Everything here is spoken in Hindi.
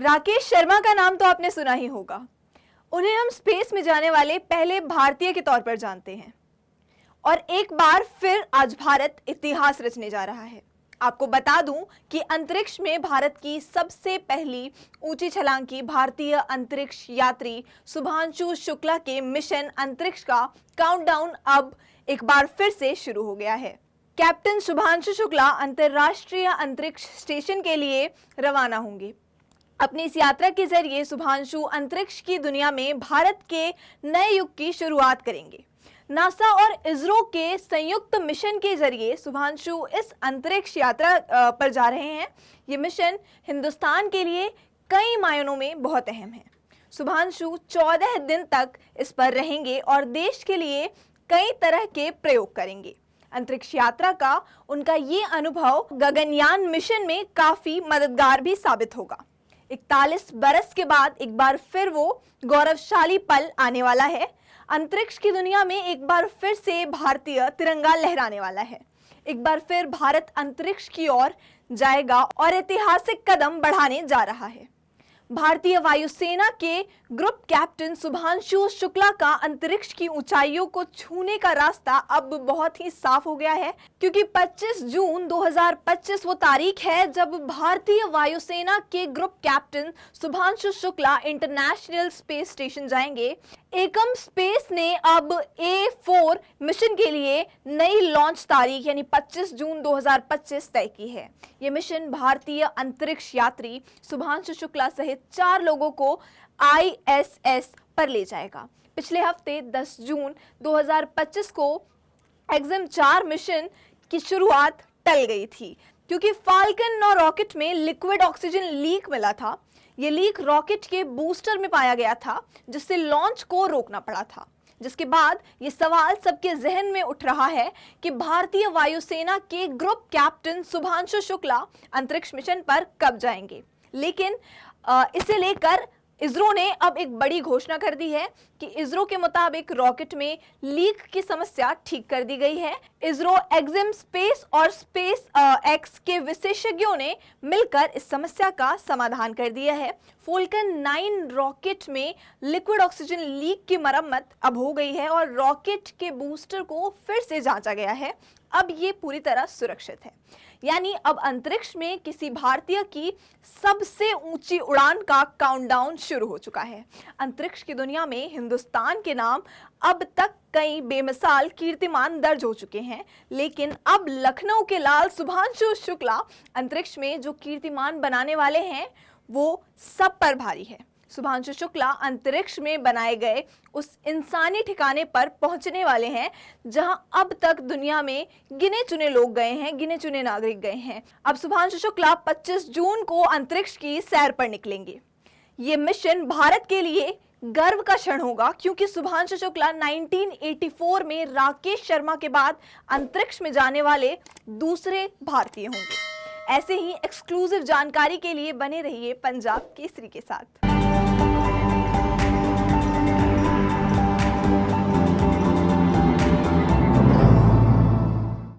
राकेश शर्मा का नाम तो आपने सुना ही होगा। उन्हें हम स्पेस में जाने वाले पहले भारतीय के तौर पर जानते हैं और एक बार फिर आज भारत इतिहास रचने जा रहा है। आपको बता दूं कि अंतरिक्ष में भारत की सबसे पहली ऊंची छलांग की भारतीय अंतरिक्ष यात्री शुभांशु शुक्ला के मिशन अंतरिक्ष का काउंटडाउन अब एक बार फिर से शुरू हो गया है। कैप्टन शुभांशु शुक्ला अंतर्राष्ट्रीय अंतरिक्ष स्टेशन के लिए रवाना होंगे। अपनी इस यात्रा के जरिए शुभांशु अंतरिक्ष की दुनिया में भारत के नए युग की शुरुआत करेंगे। नासा और इसरो के संयुक्त मिशन के जरिए शुभांशु इस अंतरिक्ष यात्रा पर जा रहे हैं। ये मिशन हिंदुस्तान के लिए कई मायनों में बहुत अहम है। शुभांशु 14 दिन तक इस पर रहेंगे और देश के लिए कई तरह के प्रयोग करेंगे। अंतरिक्ष यात्रा का उनका ये अनुभव गगनयान मिशन में काफी मददगार भी साबित होगा। 41 बरस के बाद एक बार फिर वो गौरवशाली पल आने वाला है। अंतरिक्ष की दुनिया में एक बार फिर से भारतीय तिरंगा लहराने वाला है। एक बार फिर भारत अंतरिक्ष की ओर जाएगा और ऐतिहासिक कदम बढ़ाने जा रहा है। भारतीय वायुसेना के ग्रुप कैप्टन शुभांशु शुक्ला का अंतरिक्ष की ऊंचाइयों को छूने का रास्ता अब बहुत ही साफ हो गया है, क्योंकि 25 जून 2025 वो तारीख है जब भारतीय वायुसेना के group captain Shubhanshu Shukla international space station जाएंगे। एकम स्पेस ने अब A4 मिशन के लिए नई लॉन्च तारीख यानी 25 जून 2025 तय की है। ये मिशन भारतीय अंतरिक्ष यात्री शुभांशु शुक्ला सहित 4 लोगों को ISS पर ले जाएगा। पिछले हफ्ते 10 जून 2025 को एक्सम 4 मिशन की शुरुआत टल गई थी, क्योंकि फाल्कन 9 रॉकेट में लिक्विड ऑक्सीजन लीक मिला था। ये लीक रॉकेट के बूस्टर में पाया गया था, जिससे लॉन्च को रोकना पड़ा था। जिसके बाद ये सवाल सबके जहन में उठ रहा है कि भारतीय वायुसेना के ग्रुप कैप्टन शुभांशु शुक्ला अंतरिक्ष मिशन पर कब जाएंगे। लेकिन इसे लेकर इसरो ने अब एक बड़ी घोषणा कर दी है कि इसरो के मुताबिक रॉकेट में लीक की समस्या ठीक कर दी गई है। इसरो एक्सम स्पेस और स्पेस एक्स के विशेषज्ञों ने मिलकर इस समस्या का समाधान कर दिया है। फाल्कन 9 रॉकेट में लिक्विड ऑक्सीजन लीक की मरम्मत अब हो गई है और रॉकेट के बूस्टर को फिर से जांचा गया है। अब ये पूरी तरह सुरक्षित है, यानी अब अंतरिक्ष में किसी भारतीय की सबसे ऊंची उड़ान का काउंटडाउन शुरू हो चुका है। अंतरिक्ष की दुनिया में हिंदुस्तान के नाम अब तक कई बेमिसाल कीर्तिमान दर्ज हो चुके हैं, लेकिन अब लखनऊ के लाल शुभांशु शुक्ला अंतरिक्ष में जो कीर्तिमान बनाने वाले हैं वो सब पर भारी है। शुभांशु शुक्ला अंतरिक्ष में बनाए गए उस इंसानी ठिकाने पर पहुंचने वाले हैं जहां अब तक दुनिया में गिने चुने लोग गए हैं, गिने चुने नागरिक गए हैं। अब शुभांशु शुक्ला 25 जून को अंतरिक्ष की सैर पर निकलेंगे। ये मिशन भारत के लिए गर्व का क्षण होगा, क्योंकि शुभांशु शुक्ला 1984 में राकेश शर्मा के बाद अंतरिक्ष में जाने वाले दूसरे भारतीय होंगे। ऐसे ही एक्सक्लूसिव जानकारी के लिए बने रहिए पंजाब केसरी के साथ।